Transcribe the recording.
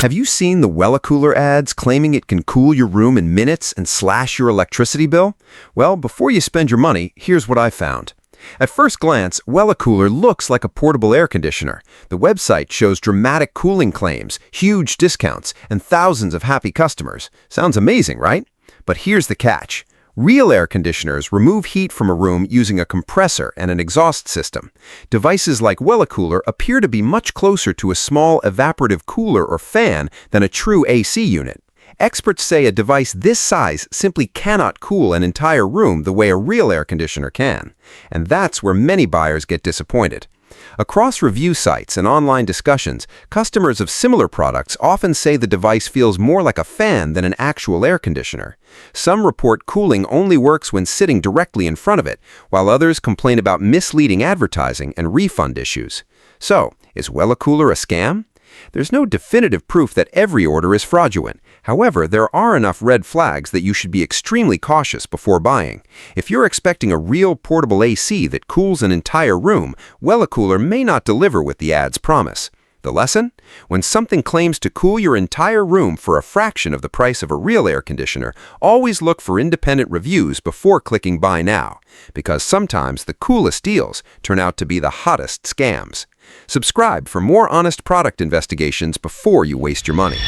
Have you seen the WellaCooler ads claiming it can cool your room in minutes and slash your electricity bill? Well, before you spend your money, here's what I found. At first glance, WellaCooler looks like a portable air conditioner. The website shows dramatic cooling claims, huge discounts, and thousands of happy customers. Sounds amazing, right? But here's the catch. Real air conditioners remove heat from a room using a compressor and an exhaust system. Devices like WellaCooler appear to be much closer to a small evaporative cooler or fan than a true AC unit. Experts say a device this size simply cannot cool an entire room the way a real air conditioner can. And that's where many buyers get disappointed. Across review sites and online discussions, customers of similar products often say the device feels more like a fan than an actual air conditioner. Some report cooling only works when sitting directly in front of it, while others complain about misleading advertising and refund issues. So, is WellaCooler a scam? There's no definitive proof that every order is fraudulent. However, there are enough red flags that you should be extremely cautious before buying. If you're expecting a real portable AC that cools an entire room, WellaCooler may not deliver what the ads promise. The lesson? When something claims to cool your entire room for a fraction of the price of a real air conditioner, always look for independent reviews before clicking Buy Now, because sometimes the coolest deals turn out to be the hottest scams. Subscribe for more honest product investigations before you waste your money.